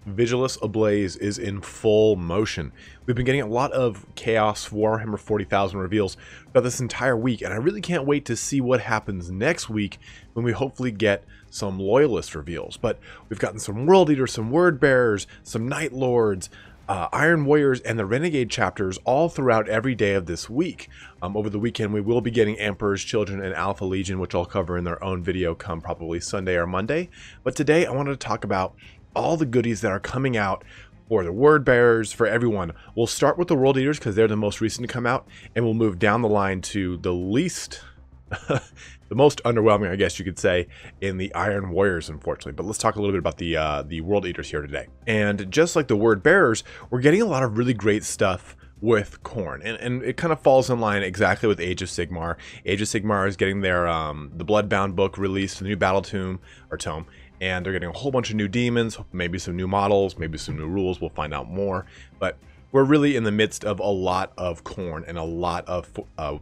Vigilus Ablaze is in full motion. We've been getting a lot of Chaos Warhammer 40,000 reveals throughout this entire week, and I really can't wait to see what happens next week when we hopefully get some Loyalist reveals. But we've gotten some World Eaters, some Word Bearers, some Night Lords, Iron Warriors, and the Renegade chapters all throughout every day of this week. Over the weekend, we will be getting Emperor's Children and Alpha Legion, which I'll cover in their own video come probably Sunday or Monday. But today, I wanted to talk about all the goodies that are coming out for the Word Bearers, for everyone. We'll start with the World Eaters because they're the most recent to come out, and we'll move down the line to the least, the most underwhelming, I guess you could say, in the Iron Warriors, unfortunately. But let's talk a little bit about the World Eaters here today. And just like the Word Bearers, we're getting a lot of really great stuff with Khorne, and it kind of falls in line exactly with Age of Sigmar. Age of Sigmar is getting their the Bloodbound book released, the new battle tome, and they're getting a whole bunch of new demons, maybe some new models, maybe some new rules. We'll find out more, but we're really in the midst of a lot of Khorne and a lot of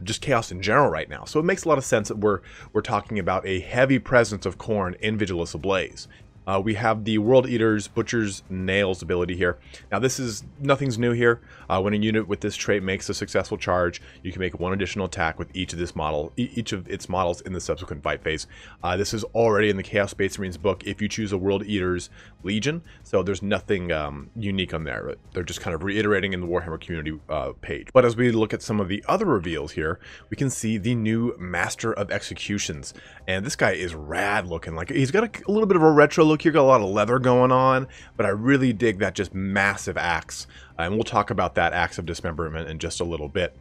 just chaos in general right now. So it makes a lot of sense that we're talking about a heavy presence of Khorne in Vigilus Ablaze. We have the World Eater's Butcher's Nails ability here. Now nothing's new here. When a unit with this trait makes a successful charge, you can make one additional attack with each of its models in the subsequent fight phase. This is already in the Chaos Space Marines book if you choose a World Eater's Legion, so there's nothing unique on there. They're just kind of reiterating in the Warhammer community page. But as we look at some of the other reveals here, we can see the new Master of Executions, and this guy is rad looking. Like, he's got a little bit of a retro look here, got a lot of leather going on, but I really dig that just massive axe, and we'll talk about that axe of dismemberment in just a little bit.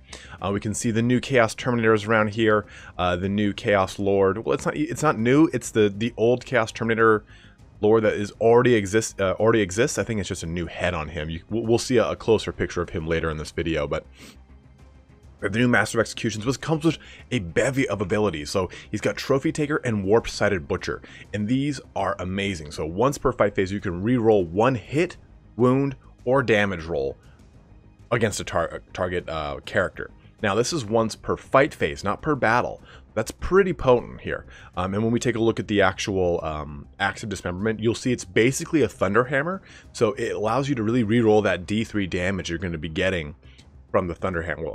We can see the new Chaos Terminators around here, the new Chaos Lord. Well, it's not new. It's the old Chaos Terminator Lord that is already exists. I think it's just a new head on him. We'll see a closer picture of him later in this video, but the new Master of Executions, which comes with a bevy of abilities. So he's got Trophy Taker and Warp-Sided Butcher, and these are amazing. So once per fight phase, you can re-roll one hit, wound, or damage roll against a target character. Now, this is once per fight phase, not per battle. That's pretty potent here. And when we take a look at the actual Axe of Dismemberment, you'll see it's basically a Thunder Hammer. So it allows you to really re-roll that D3 damage you're going to be getting from the Thunder Hammer,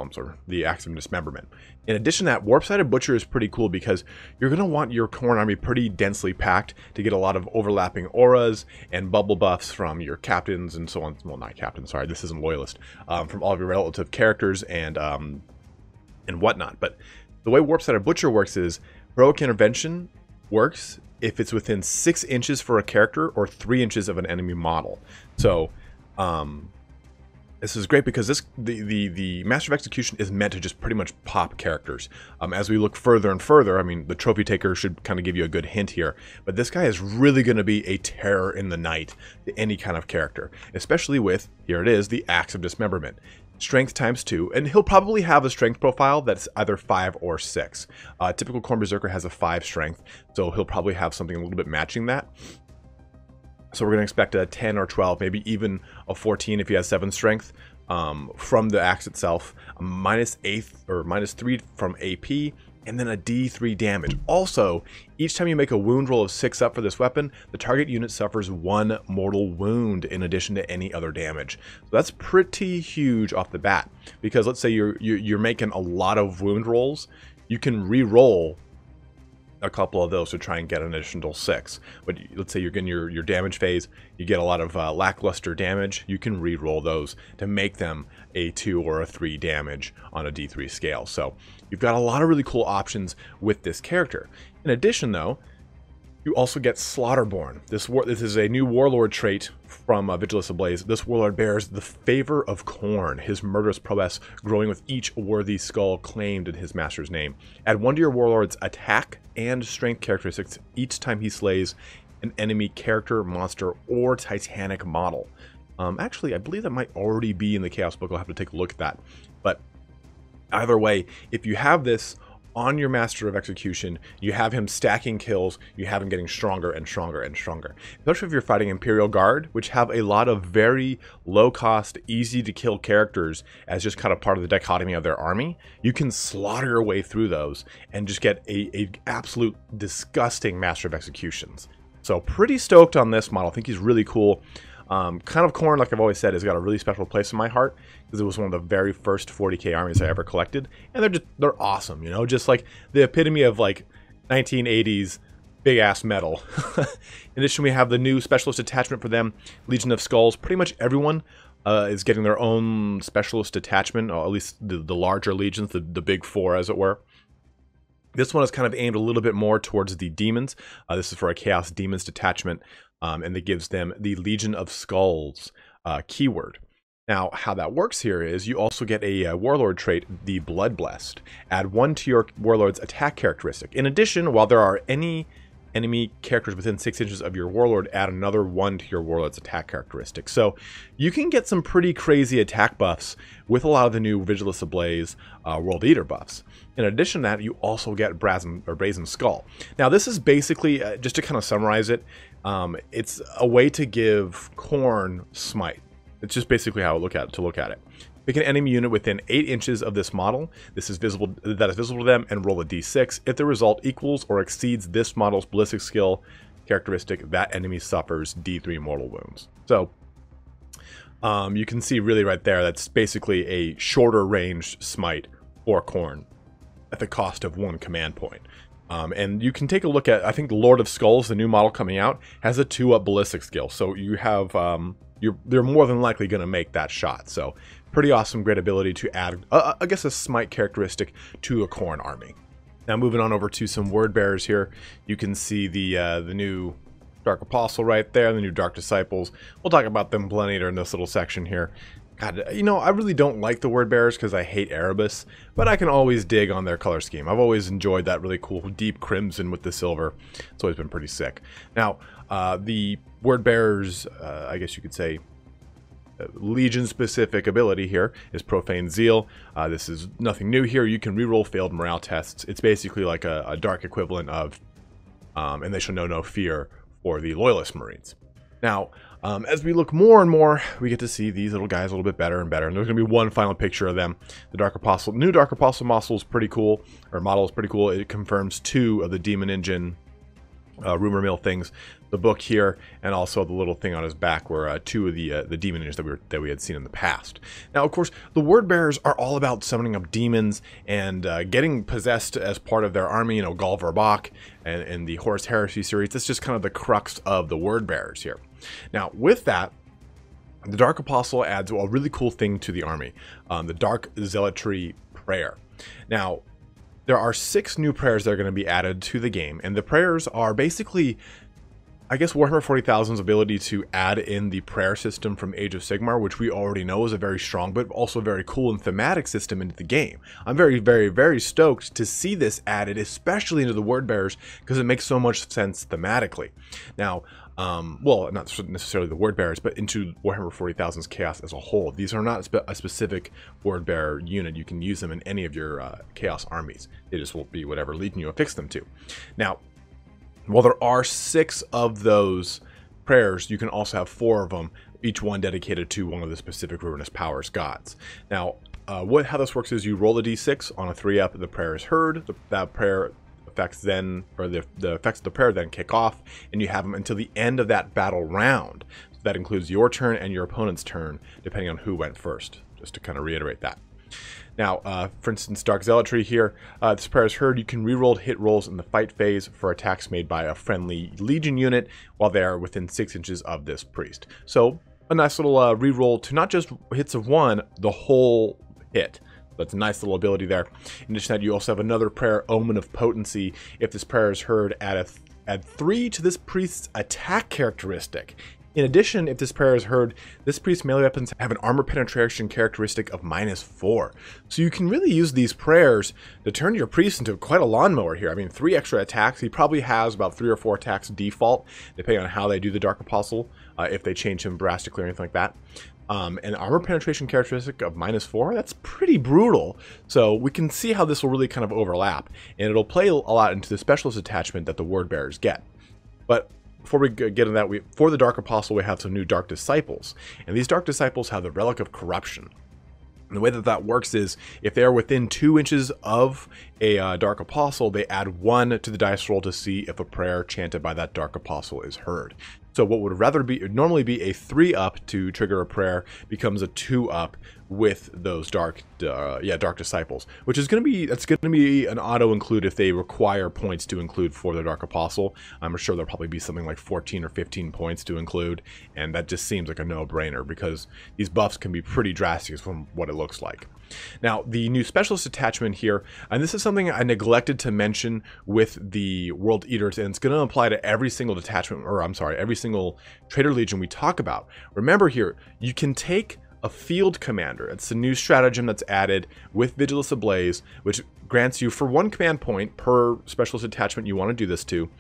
the Axe of Dismemberment. In addition to that, Warp-Sided Butcher is pretty cool because you're going to want your Khorne army pretty densely packed to get a lot of overlapping auras and bubble buffs from your captains and so on. Well, not captains, sorry, this isn't Loyalist. From all of your relative characters and whatnot. But the way Warp-Sided Butcher works is Heroic Intervention works if it's within 6 inches for a character or 3 inches of an enemy model. So, this is great because the Master of Execution is meant to just pretty much pop characters. As we look further and further, I mean, the Trophy Taker should kind of give you a good hint here, but this guy is really going to be a terror in the night to any kind of character, especially with, here it is, the Axe of Dismemberment. Strength ×2, and he'll probably have a strength profile that's either 5 or 6. Typical Khorne Berserker has a 5 strength, so he'll probably have something a little bit matching that. So we're going to expect a 10 or 12, maybe even a 14 if he has 7 strength from the axe itself, a -3 from AP, and then a D3 damage. Also, each time you make a wound roll of 6 up for this weapon, the target unit suffers 1 mortal wound in addition to any other damage. So that's pretty huge off the bat, because let's say you're making a lot of wound rolls, you can re-roll a couple of those to try and get an additional 6. But let's say you're getting your damage phase, you get a lot of lackluster damage, you can re-roll those to make them a 2 or a 3 damage on a D3 scale. So you've got a lot of really cool options with this character. In addition, though, you also get Slaughterborn. This is a new Warlord trait from Vigilus Ablaze. This Warlord bears the favor of Khorne, his murderous prowess growing with each worthy skull claimed in his master's name. Add 1 to your Warlord's attack and strength characteristics each time he slays an enemy character, monster, or Titanic model. Actually, I believe that might already be in the Chaos book. I'll have to take a look at that. But either way, if you have this on your Master of Execution, you have him stacking kills, you have him getting stronger and stronger and stronger. Especially if you're fighting Imperial Guard, which have a lot of very low-cost, easy-to-kill characters as just kind of part of the dichotomy of their army, you can slaughter your way through those and just get a absolute disgusting Master of Executions. So pretty stoked on this model. I think he's really cool. Kind of Corn, like I've always said, has got a really special place in my heart because it was one of the very first 40k armies I ever collected, and they're awesome, you know, just like the epitome of like 1980s big ass metal. In addition, we have the new specialist attachment for them, Legion of Skulls. Pretty much everyone is getting their own specialist attachment, or at least the larger legions, the big four, as it were. This one is kind of aimed a little bit more towards the demons. This is for a Chaos Demons detachment, and it gives them the Legion of Skulls keyword. Now, how that works here is you also get a Warlord trait, the Blood Blessed. Add 1 to your Warlord's attack characteristic. In addition, while there are any enemy characters within 6 inches of your Warlord, add another 1 to your Warlord's attack characteristic. So you can get some pretty crazy attack buffs with a lot of the new Vigilus Ablaze World Eater buffs. In addition to that, you also get Brazen Skull. Now this is basically, just to kind of summarize it, it's a way to give Khorne Smite. It's just basically how to look at it. Pick an enemy unit within 8 inches of this model. That is visible to them, and roll a d6. If the result equals or exceeds this model's ballistic skill characteristic, that enemy suffers d3 mortal wounds. So you can see really right there, that's basically a shorter range smite for Khorne at the cost of 1 command point. And you can take a look at, I think the Lord of Skulls, the new model coming out, has a 2-up ballistic skill. So you have, they're more than likely going to make that shot. So pretty awesome, great ability to add, I guess, a smite characteristic to a Khorne army. Now moving on over to some word bearers here, you can see the new Dark Apostle right there, the new Dark Disciples. We'll talk about them plenty in this little section here. God, you know, I really don't like the word bearers because I hate Erebus, but I can always dig on their color scheme. I've always enjoyed that really cool deep crimson with the silver. It's always been pretty sick. Now, the word bearers, I guess you could say, Legion-specific ability here is Profane Zeal. This is nothing new here. You can reroll failed morale tests. It's basically like a dark equivalent of, and they shall know no fear for the Loyalist Marines. Now, as we look more and more, we get to see these little guys a little bit better and better. And there's going to be one final picture of them. The Dark Apostle, new Dark Apostle model is pretty cool. It confirms 2 of the Demon Engine rumor mill things. The book here, and also the little thing on his back were 2 of the demon engines that we had seen in the past. Now, of course, the word bearers are all about summoning up demons and getting possessed as part of their army. You know, Gal Vorbak and the Horus Heresy series. That's just kind of the crux of the word bearers here. Now, with that, the Dark Apostle adds a really cool thing to the army, the Dark Zealotry Prayer. Now, there are 6 new prayers that are going to be added to the game, and the prayers are basically, I guess, Warhammer 40,000's ability to add in the prayer system from Age of Sigmar, which we already know is a very strong but also very cool and thematic system into the game. I'm very, very, very stoked to see this added, especially into the word bearers, because it makes so much sense thematically. Now, well, not necessarily the word bearers, but into Warhammer 40,000's chaos as a whole. These are not a specific word bearer unit. You can use them in any of your chaos armies. It just will be whatever legion you affix them to. Now, while there are 6 of those prayers, you can also have 4 of them, each one dedicated to one of the specific Ruinous Powers gods. Now, how this works is you roll a d6 on a 3-up, the prayer is heard, that prayer effects then, or the effects of the prayer then kick off, and you have them until the end of that battle round. So that includes your turn and your opponent's turn, depending on who went first, just to kind of reiterate that. Now, for instance, Dark Zealotry here, this prayer is heard. You can reroll hit rolls in the fight phase for attacks made by a friendly Legion unit while they are within 6 inches of this priest. So, a nice little reroll to not just hits of 1, the whole hit. That's a nice little ability there. In addition to that, you also have another prayer, Omen of Potency. If this prayer is heard, add 3 to this priest's attack characteristic. In addition, if this prayer is heard, this priest's melee weapons have an armor penetration characteristic of -4. So you can really use these prayers to turn your priest into quite a lawnmower here. I mean, 3 extra attacks. He probably has about 3 or 4 attacks default, depending on how they do the Dark Apostle, if they change him drastically or anything like that. An armor penetration characteristic of -4, that's pretty brutal. So we can see how this will really kind of overlap, and it'll play a lot into the specialist attachment that the word bearers get. But before we get into that, for the Dark Apostle, we have some new Dark Disciples, and these Dark Disciples have the Relic of Corruption. And the way that works is, if they are within 2 inches of a Dark Apostle, they add 1 to the dice roll to see if a prayer chanted by that Dark Apostle is heard. So what would normally be a 3-up to trigger a prayer becomes a 2-up with those dark disciples, which is going to be an auto include if they require points to include for the Dark Apostle. I'm sure there'll probably be something like 14 or 15 points to include, and that just seems like a no-brainer because these buffs can be pretty drastic from what it looks like. Now, the new specialist attachment here, and this is something I neglected to mention with the World Eaters, and it's going to apply to every single detachment, or I'm sorry, every single Traitor Legion we talk about. Remember here, you can take a field commander. It's a new stratagem that's added with Vigilus Ablaze, which grants you for 1 command point per specialist attachment you want to do this to.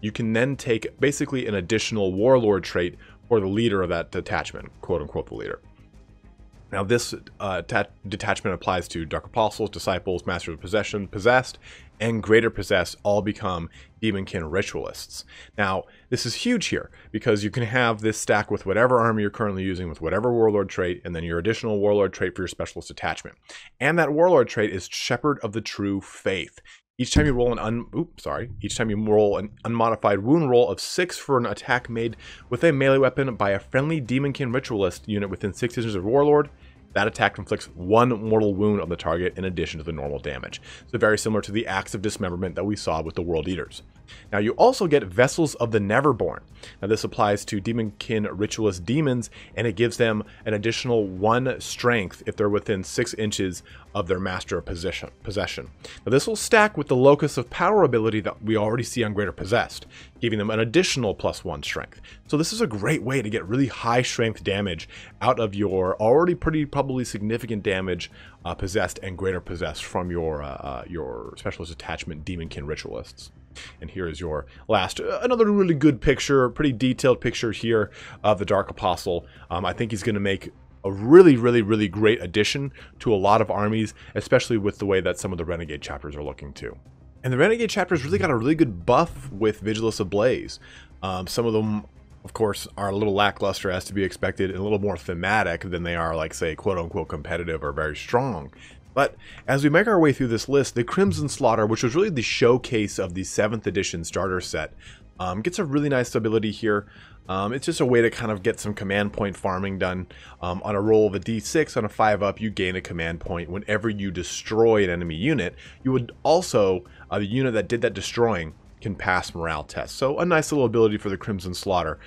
You can then take basically an additional warlord trait for the leader of that detachment, quote unquote the leader. Now this detachment applies to Dark Apostles, Disciples, Masters of Possession, Possessed, and Greater Possessed all become Demonkin Ritualists. Now this is huge here because you can have this stack with whatever army you're currently using with whatever Warlord trait, and then your additional Warlord trait for your Specialist attachment. And that Warlord trait is Shepherd of the True Faith. Each time you roll an unmodified wound roll of 6 for an attack made with a melee weapon by a friendly Demonkin Ritualist unit within 6 inches of Warlord, that attack inflicts 1 mortal wound on the target in addition to the normal damage. So very similar to the Acts of Dismemberment that we saw with the World Eaters. Now you also get Vessels of the Neverborn. Now this applies to Demonkin Ritualist demons, and it gives them an additional 1 strength if they're within 6 inches of their Master of Possession. Now this will stack with the Locus of Power ability that we already see on Greater Possessed, giving them an additional +1 strength. So this is a great way to get really high strength damage out of your already probably significant damage Possessed and Greater Possessed from your Specialist attachment Demonkin Ritualists. And here is your last, another really good picture, pretty detailed picture here of the Dark Apostle. I think he's going to make a really great addition to a lot of armies, especially with the way that some of the Renegade chapters are looking too. And the Renegade chapters really got a really good buff with Vigilus Ablaze. Some of them, of course, are a little lackluster as to be expected and a little more thematic than they are, like, say, quote-unquote competitive or very strong. But as we make our way through this list, the Crimson Slaughter, which was really the showcase of the 7th edition starter set, gets a really nice ability here. It's just a way to kind of get some command point farming done. On a roll of a d6 on a 5-up, you gain a command point whenever you destroy an enemy unit. You would also, the unit that did that destroying can pass morale tests. So a nice little ability for the Crimson Slaughter.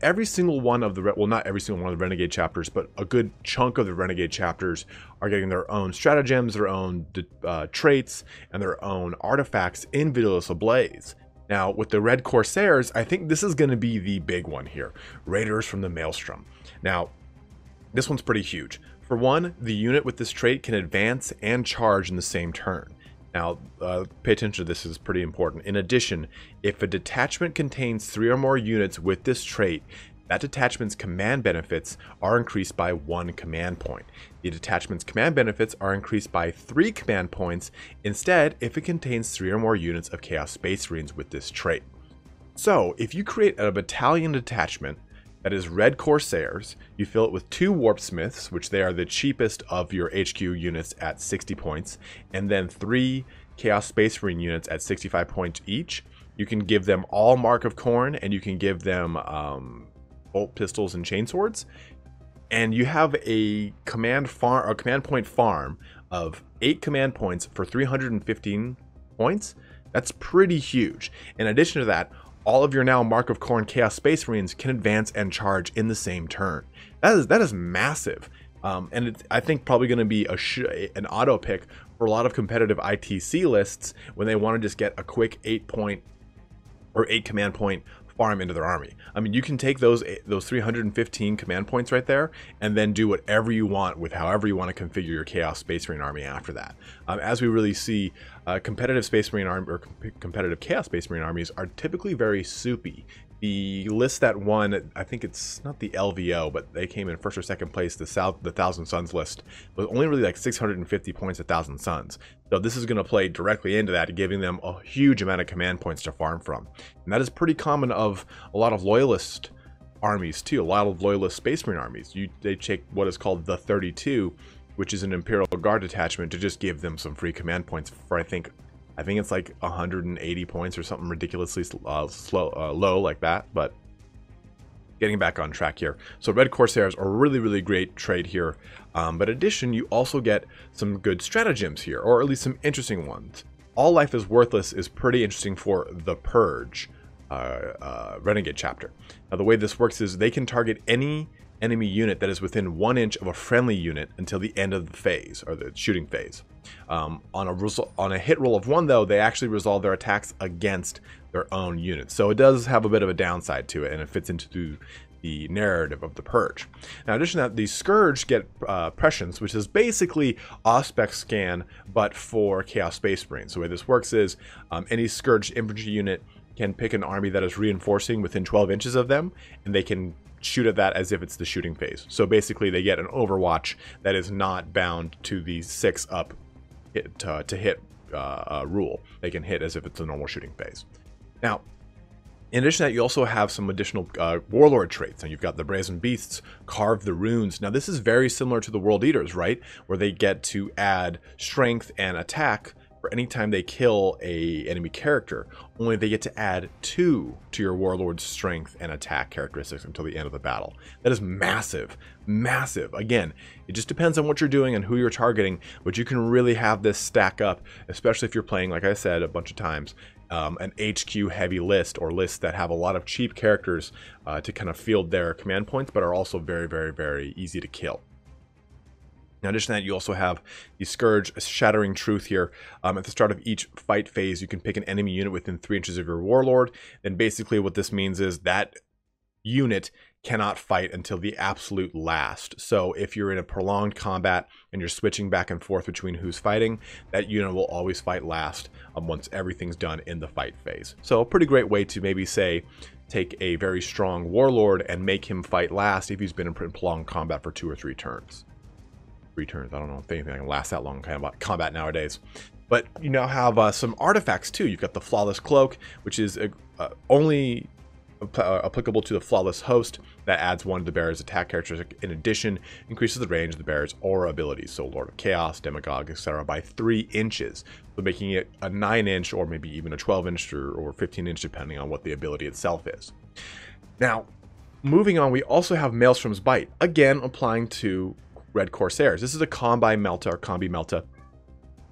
Every single one of the, well, not every single one of the Renegade chapters, but a good chunk of the Renegade chapters are getting their own stratagems, their own traits, and their own artifacts in Vigilus Ablaze. Now, with the Red Corsairs, I think this is going to be the big one here. Raiders from the Maelstrom. Now, this one's pretty huge. For one, the unit with this trait can advance and charge in the same turn. Now, pay attention to this, this is pretty important. In addition, if a detachment contains 3 or more units with this trait, that detachment's command benefits are increased by 1 command point. The detachment's command benefits are increased by 3 command points instead if it contains 3 or more units of Chaos Space Marines with this trait. So, if you create a battalion detachment that is Red Corsairs, you fill it with 2 Warp Smiths, which they are the cheapest of your HQ units at 60 points, and then 3 Chaos Space Marine units at 65 points each. You can give them all Mark of Khorne, and you can give them bolt pistols and chainswords, and you have a command point farm of 8 command points for 315 points. That's pretty huge. In addition to that, all of your now Mark of Khorne Chaos Space Marines can advance and charge in the same turn. That is massive, and it's, I think, probably going to be an auto pick for a lot of competitive ITC lists when they want to just get a quick 8 command point farm into their army. I mean, you can take those 315 command points right there and then do whatever you want with however you want to configure your Chaos Space Marine army after that. As we really see, competitive Space Marine army or competitive Chaos Space Marine armies are typically very soupy. The list that won, I think it's not the LVO, but they came in 1st or 2nd place, the 1,000 Suns list, was only really like 650 points 1,000 Suns. So this is going to play directly into that, giving them a huge amount of command points to farm from. And that is pretty common of a lot of Loyalist armies too, a lot of Loyalist Space Marine armies. They take what is called the 32, which is an Imperial Guard detachment, to just give them some free command points for, I think it's like 180 points or something ridiculously low like that. But Getting back on track here. So red Corsairs are really, really great trade here. But in addition, you also get some good stratagems here, or at least some interesting ones. All life is worthless is pretty interesting for the Purge Renegade chapter. Now the way this works is they can target any enemy unit that is within 1 inch of a friendly unit until the end of the phase, or the shooting phase. On a hit roll of 1 though, they actually resolve their attacks against their own units. So it does have a bit of a downside to it, and it fits into the narrative of the Purge. Now in addition to that, the Scourge get prescience, which is basically Auspex scan, but for Chaos Space Marines. So the way this works is any Scourge infantry unit can pick an army that is reinforcing within 12 inches of them, and they can shoot at that as if it's the shooting phase. So basically they get an overwatch that is not bound to the 6 up to hit rule. They can hit as if it's a normal shooting phase. Now, in addition to that, you also have some additional warlord traits. And you've got the Brazen Beasts, Carve the Runes. Now this is very similar to the World Eaters, right? Where they get to add strength and attack for any time they kill a enemy character. Only they get to add 2 to your warlord's strength and attack characteristics until the end of the battle. That is massive, massive. Again, it just depends on what you're doing and who you're targeting, but you can really have this stack up, especially if you're playing, like I said a bunch of times, an HQ heavy list, or lists that have a lot of cheap characters to kind of field their command points, but are also very, very, very easy to kill. In addition to that, you also have the Scourge Shattering Truth here. At the start of each fight phase, you can pick an enemy unit within 3 inches of your warlord. And basically what this means is that unit cannot fight until the absolute last. So if you're in a prolonged combat and you're switching back and forth between who's fighting, that unit will always fight last once everything's done in the fight phase. So a pretty great way to maybe say take a very strong warlord and make him fight last if he's been in prolonged combat for 2 or 3 turns. 3 turns. I don't know if anything can last that long kind of combat nowadays. But you now have some artifacts too. You've got the Flawless Cloak, which is only applicable to the Flawless Host. That adds 1 to the bearer's attack characteristic. In addition, increases the range of the bearer's aura abilities, so Lord of Chaos, Demagogue, etc., by 3 inches, so making it a 9-inch or maybe even a 12-inch or 15-inch, depending on what the ability itself is. Now, moving on, we also have Maelstroms Bite, again applying to red Corsairs. This is a Combi Melta, or Combi Melta,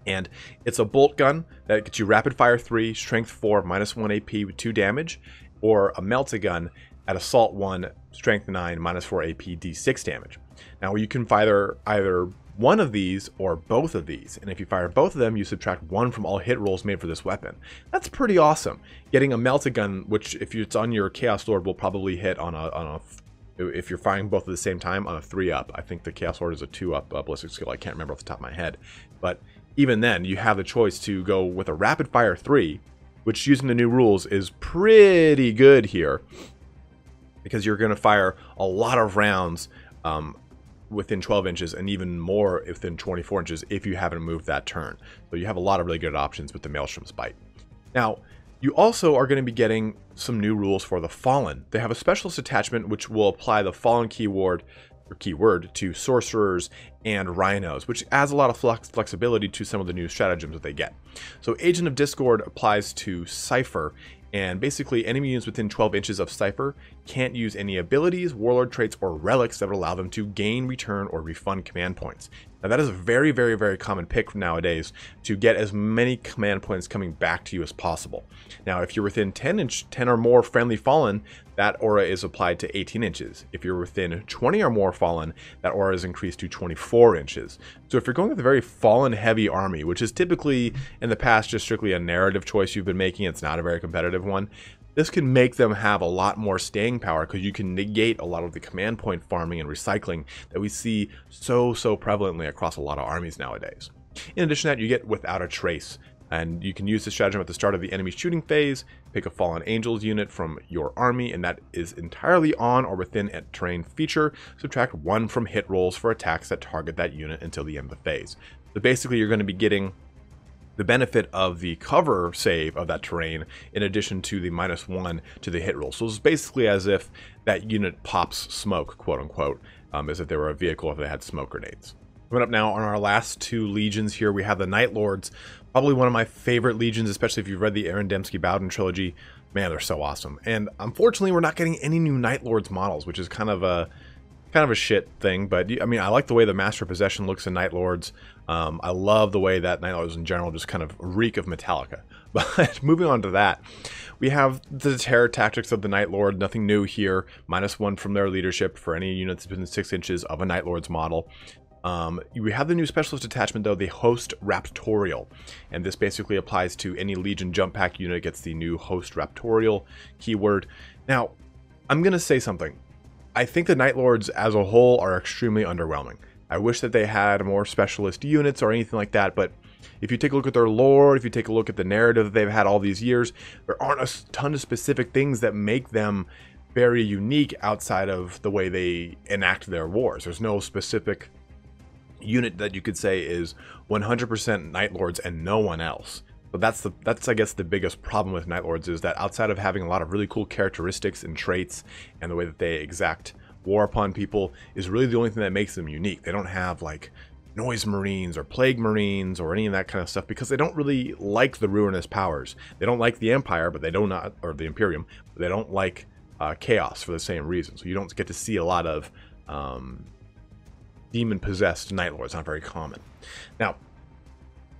and it's a bolt gun that gets you rapid fire 3, strength 4, -1 AP with 2 damage, or a Melta gun at assault 1, strength 9, -4 AP, D6 damage. Now you can fire either one of these or both of these, and if you fire both of them, you subtract 1 from all hit rolls made for this weapon. That's pretty awesome. Getting a Melta gun, which if it's on your Chaos Lord, will probably hit on a if you're firing both at the same time, on a 3-up. I think the Chaos Lord is a 2-up ballistic skill. I can't remember off the top of my head. But even then, you have the choice to go with a rapid fire 3, which using the new rules is pretty good here, because you're going to fire a lot of rounds within 12 inches and even more within 24 inches if you haven't moved that turn. So you have a lot of really good options with the Maelstrom's Bite. Now, you also are going to be getting some new rules for the Fallen. They have a specialist attachment which will apply the Fallen keyword to sorcerers and rhinos, which adds a lot of flexibility to some of the new stratagems that they get. So Agent of Discord applies to Cypher, and basically enemy units within 12 inches of Cypher can't use any abilities, warlord traits, or relics that would allow them to gain, return, or refund command points. Now that is a very, very, very common pick nowadays to get as many command points coming back to you as possible. Now if you're within 10 or more friendly Fallen, that aura is applied to 18 inches. If you're within 20 or more Fallen, that aura is increased to 24 inches. So if you're going with a very Fallen heavy army, which is typically in the past just strictly a narrative choice you've been making, it's not a very competitive one, this can make them have a lot more staying power, because you can negate a lot of the command point farming and recycling that we see so prevalently across a lot of armies nowadays. In addition to that, you get Without a Trace, and you can use this stratagem at the start of the enemy shooting phase, pick a Fallen Angels unit from your army, and that is entirely on or within a terrain feature. Subtract 1 from hit rolls for attacks that target that unit until the end of the phase. So basically you're going to be getting the benefit of the cover save of that terrain in addition to the -1 to the hit roll. So it's basically as if that unit pops smoke, quote unquote, as if they were a vehicle if they had smoke grenades. Coming up now on our last 2 legions here, we have the Night Lords, probably one of my favorite legions, especially if you've read the Aaron Dembski Bowden trilogy. Man, they're so awesome. And unfortunately, we're not getting any new Night Lords models, which is kind of a shit thing. But I mean, I like the way the Master of Possession looks in Night Lords. I love the way that Night Lords in general just kind of reek of Metallica. But moving on to that, we have the terror tactics of the Night Lord. Nothing new here. -1 from their leadership for any units within 6 inches of a Night Lord's model. We have the new specialist attachment though, the Host Raptorial, and this basically applies to any Legion jump pack unit. It gets the new Host Raptorial keyword. Now, I'm gonna say something. I think the Night Lords as a whole are extremely underwhelming. I wish that they had more specialist units or anything like that, but if you take a look at their lore, if you take a look at the narrative that they've had all these years, there aren't a ton of specific things that make them very unique outside of the way they enact their wars. There's no specific unit that you could say is 100% Night Lords and no one else. But that's I guess the biggest problem with Night Lords, is that outside of having a lot of really cool characteristics and traits and the way that they exact war upon people is really the only thing that makes them unique. They don't have like Noise Marines or Plague Marines or any of that kind of stuff because they don't really like the ruinous powers. They don't like the Empire, but they don't or the Imperium, but they don't like Chaos for the same reason. So you don't get to see a lot of demon-possessed Night Lords. Not very common. Now,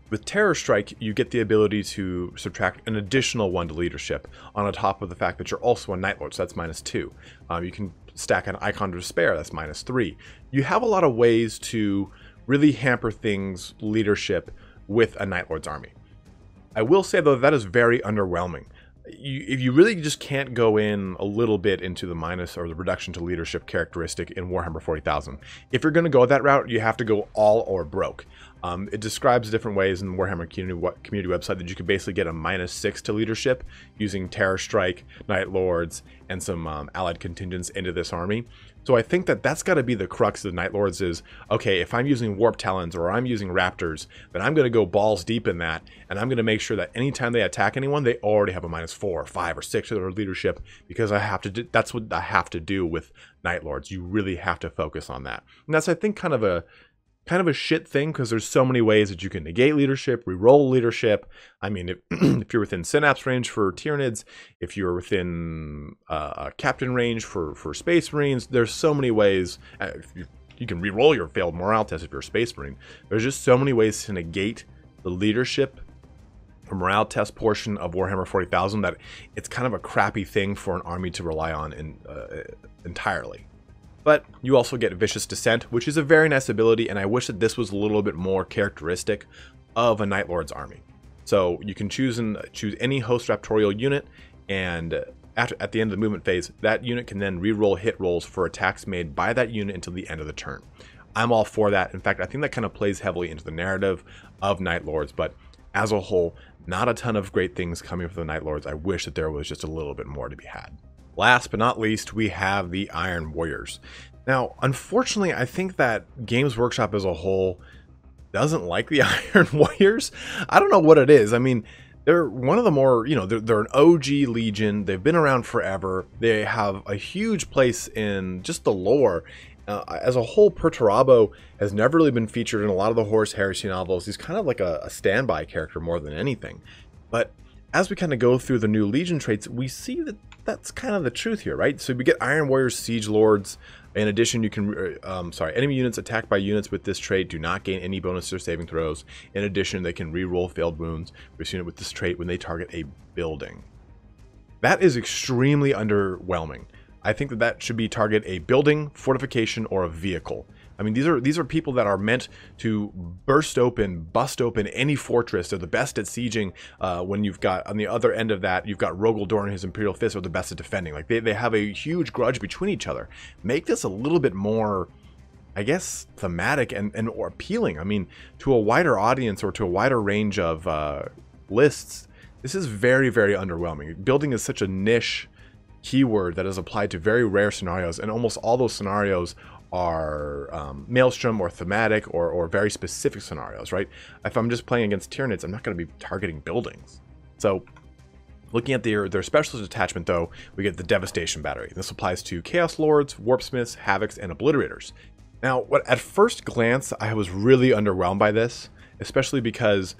with Terror Strike, you get the ability to subtract an additional 1 to leadership on top of the fact that you're also a Night Lord, so that's -2. You can stack an Icon of Despair, that's -3. You have a lot of ways to really hamper things leadership with a Night Lord's army. I will say, though, that is very underwhelming. If you really just can't go in a little bit into the minus or the reduction to leadership characteristic in Warhammer 40,000, if you're going to go that route, you have to go all or broke. It describes different ways in the Warhammer community website that you could basically get a -6 to leadership using Terror Strike, Night Lords, and some allied contingents into this army. So I think that that's got to be the crux of the Night Lords is, okay, if I'm using Warp Talons or I'm using Raptors, then I'm going to go balls deep in that, and I'm going to make sure that anytime they attack anyone, they already have a -4, or 5, or 6 to their leadership, because I have to do, that's what I have to do with Night Lords. You really have to focus on that. And that's, I think, kind of a shit thing, because there's so many ways that you can negate leadership, reroll leadership. I mean, if you're within Synapse range for Tyranids, if you're within Captain range for Space Marines, there's so many ways. You can reroll your failed morale test if you're a Space Marine. There's just so many ways to negate the leadership or morale test portion of Warhammer 40,000 that it's kind of a crappy thing for an army to rely on entirely. But you also get Vicious Descent, which is a very nice ability, and I wish that this was a little bit more characteristic of a Night Lord's army. So you can choose any Host Raptorial unit, and at the end of the movement phase, that unit can then reroll hit rolls for attacks made by that unit until the end of the turn. I'm all for that. In fact, I think that kind of plays heavily into the narrative of Night Lords, but as a whole, not a ton of great things coming from the Night Lords. I wish that there was just a little bit more to be had. Last but not least, we have the Iron Warriors. Now, unfortunately, I think that Games Workshop as a whole doesn't like the Iron Warriors. I don't know what it is. I mean, they're one of the more, they're an OG Legion. They've been around forever. They have a huge place in just the lore. As a whole, Perturabo has never really been featured in a lot of the Horus Heresy novels. He's kind of like a standby character more than anything. But as we kind of go through the new Legion traits, we see that that's kind of the truth here, right? So we get Iron Warriors, Siege Lords. In addition, you can, enemy units attacked by units with this trait do not gain any bonus to their saving throws. In addition, they can re-roll failed wounds for this unit with this trait when they target a building. That is extremely underwhelming. I think that should be target a building, fortification, or a vehicle. I mean, these are people that are meant to bust open any fortress. They're the best at sieging. When you've got, on the other end of that, you've got Rogaldor and his Imperial Fist are the best at defending. Like, they have a huge grudge between each other. Make this a little bit more, I guess, thematic and or appealing. I mean, to a wider audience or to a wider range of lists, this is very, very underwhelming. Building is such a niche keyword that is applied to very rare scenarios, and almost all those scenarios are Maelstrom or thematic or very specific scenarios, right? If I'm just playing against Tyranids, I'm not going to be targeting buildings. So looking at their specialist attachment, though, we get the Devastation Battery. This applies to Chaos Lords, Warpsmiths, Havocs, and Obliterators. Now, at first glance, I was really underwhelmed by this, especially because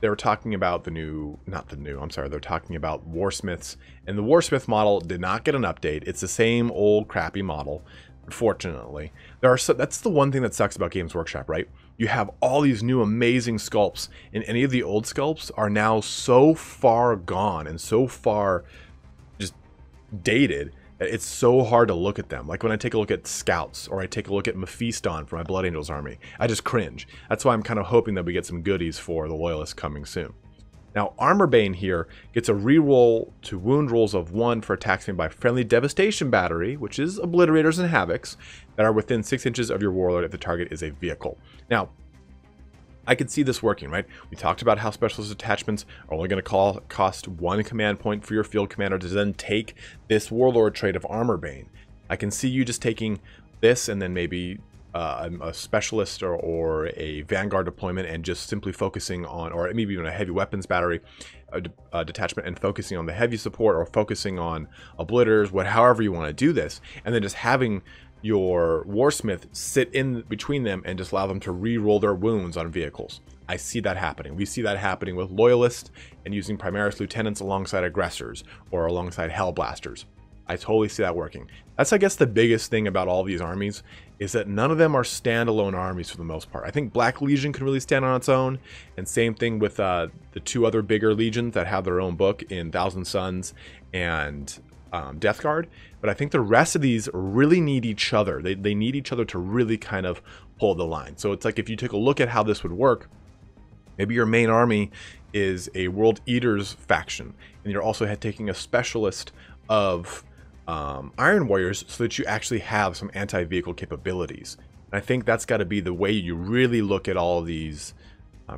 they were talking about they're talking about Warsmiths, and the Warsmith model did not get an update. It's the same old crappy model, unfortunately. That's the one thing that sucks about Games Workshop, right? You have all these new amazing sculpts, and any of the old sculpts are now so far gone and so far just dated that it's so hard to look at them. Like when I take a look at Scouts, or I take a look at Mephiston for my Blood Angels army, I just cringe. That's why I'm kind of hoping that we get some goodies for the Loyalists coming soon. Now, Armor Bane here gets a reroll to wound rolls of 1 for attacks made by friendly Devastation Battery, which is Obliterators and Havocs, that are within 6 inches of your Warlord if the target is a vehicle. Now, I could see this working, right? We talked about how specialist attachments are only going to cost 1 command point for your field commander to then take this Warlord trait of Armor Bane. I can see you just taking this and then maybe a specialist or a vanguard deployment and just simply focusing on, or maybe even a heavy weapons battery detachment and focusing on the heavy support, or focusing on obliterators, however you want to do this, and then just having your Warsmith sit in between them and just allow them to re-roll their wounds on vehicles. I see that happening. We see that happening with Loyalists and using Primaris Lieutenants alongside Aggressors or alongside Hellblasters. I totally see that working. That's, I guess, the biggest thing about all these armies, is that none of them are standalone armies for the most part. I think Black Legion can really stand on its own, and same thing with the 2 other bigger legions that have their own book in Thousand Suns and Death Guard. But I think the rest of these really need each other. They need each other to really kind of pull the line. So it's like, if you take a look at how this would work, maybe your main army is a World Eaters faction, and you're also taking a specialist of Iron Warriors so that you actually have some anti-vehicle capabilities. And I think that's got to be the way you really look at all of these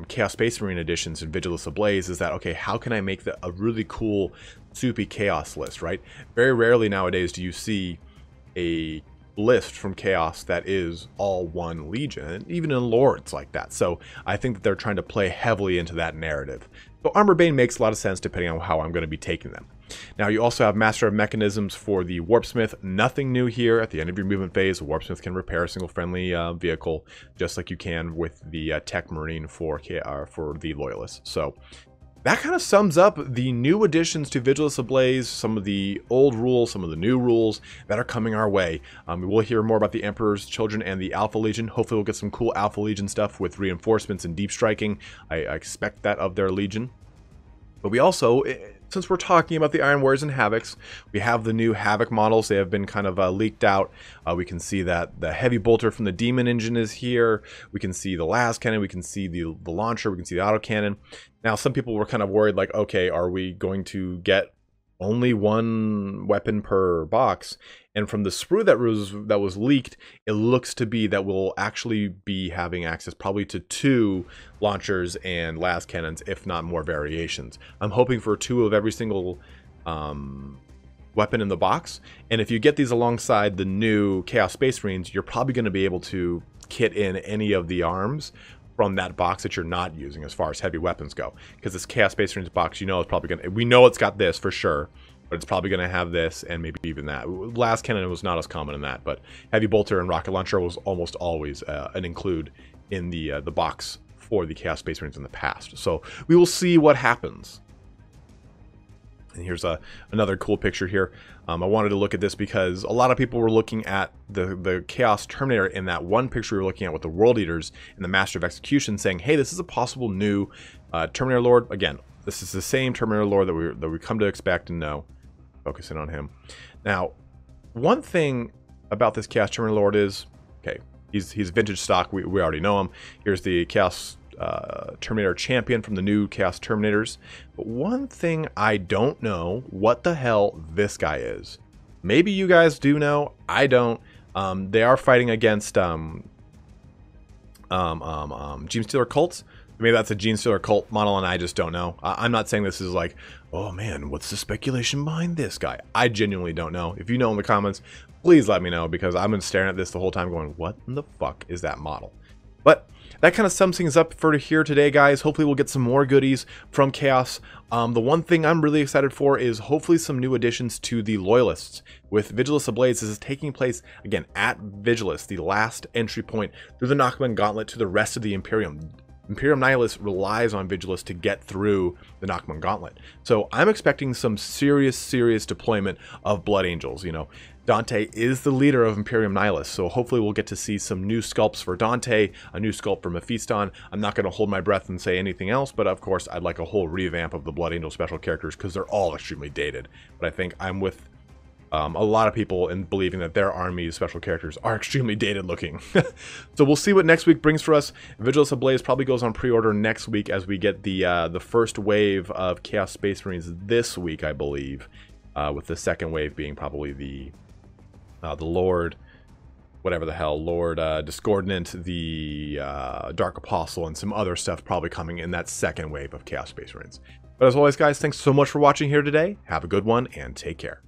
Chaos Space Marine editions and Vigilus Ablaze, is that, okay, how can I make a really cool soupy Chaos list, right? Very rarely nowadays do you see a list from Chaos that is all one legion, and even in lore it's like that. So I think that they're trying to play heavily into that narrative. So Armor Bane makes a lot of sense depending on how I'm going to be taking them. Now, you also have Master of Mechanisms for the Warpsmith. Nothing new here. At the end of your movement phase, a Warpsmith can repair a single friendly vehicle, just like you can with the Tech Marine for the Loyalists. So that kind of sums up the new additions to Vigilus Ablaze, some of the old rules, some of the new rules that are coming our way. We will hear more about the Emperor's Children and the Alpha Legion. Hopefully we'll get some cool Alpha Legion stuff with reinforcements and deep striking. I expect that of their Legion. But we also, since we're talking about the Iron Warriors and Havocs, we have the new Havoc models. They have been kind of leaked out. We can see that the heavy bolter from the Demon Engine is here. We can see the las cannon. We can see the launcher. We can see the autocannon. Now, some people were kind of worried, like, okay, are we going to get only 1 weapon per box? And from the sprue that was leaked, it looks to be that we'll actually be having access probably to 2 launchers and las cannons, if not more variations. I'm hoping for 2 of every single weapon in the box. And if you get these alongside the new Chaos Space Marines, you're probably going to be able to kit in any of the arms from that box that you're not using as far as heavy weapons go. Because this Chaos Space Marines box, you know, it's probably going to, we know it's got this for sure, but it's probably going to have this and maybe even that. Las cannon was not as common in that, but heavy bolter and rocket launcher was almost always an include in the box for the Chaos Space Marines in the past. So we will see what happens. And here's another cool picture here. I wanted to look at this because a lot of people were looking at the Chaos Terminator in that one picture we were looking at with the World Eaters and the Master of Execution, saying, hey, this is a possible new Terminator Lord. Again, this is the same Terminator Lord that we come to expect and know. Focusing on him. Now, one thing about this Chaos Terminator Lord is, okay, he's vintage stock. We already know him. Here's the Chaos Terminator Champion from the new Chaos Terminators. But one thing I don't know what the hell this guy is. Maybe you guys do know. I don't. They are fighting against Genestealer cults. Maybe that's a Genestealer cult model and I just don't know. I'm not saying this is like, oh man, what's the speculation behind this guy? I genuinely don't know. If you know in the comments, please let me know, because I've been staring at this the whole time going, what in the fuck is that model? But that kind of sums things up for here today, guys. Hopefully we'll get some more goodies from Chaos. The one thing I'm really excited for is hopefully some new additions to the Loyalists. With Vigilus Ablaze, this is taking place, again, at Vigilus, the last entry point through the Nachman Gauntlet to the rest of the Imperium. Imperium Nihilus relies on Vigilus to get through the Nachman Gauntlet. So I'm expecting some serious deployment of Blood Angels. You know, Dante is the leader of Imperium Nihilus, so hopefully we'll get to see some new sculpts for Dante, a new sculpt for Mephiston. I'm not going to hold my breath and say anything else, but of course I'd like a whole revamp of the Blood Angel special characters because they're all extremely dated. But I think I'm with a lot of people in believing that their army's special characters are extremely dated looking. So we'll see what next week brings for us. Vigilus Ablaze probably goes on pre-order next week as we get the first wave of Chaos Space Marines this week, I believe, with the second wave being probably the Lord, whatever the hell, Lord Discordant, the Dark Apostle, and some other stuff probably coming in that second wave of Chaos Space Marines. But as always, guys, thanks so much for watching here today. Have a good one, and take care.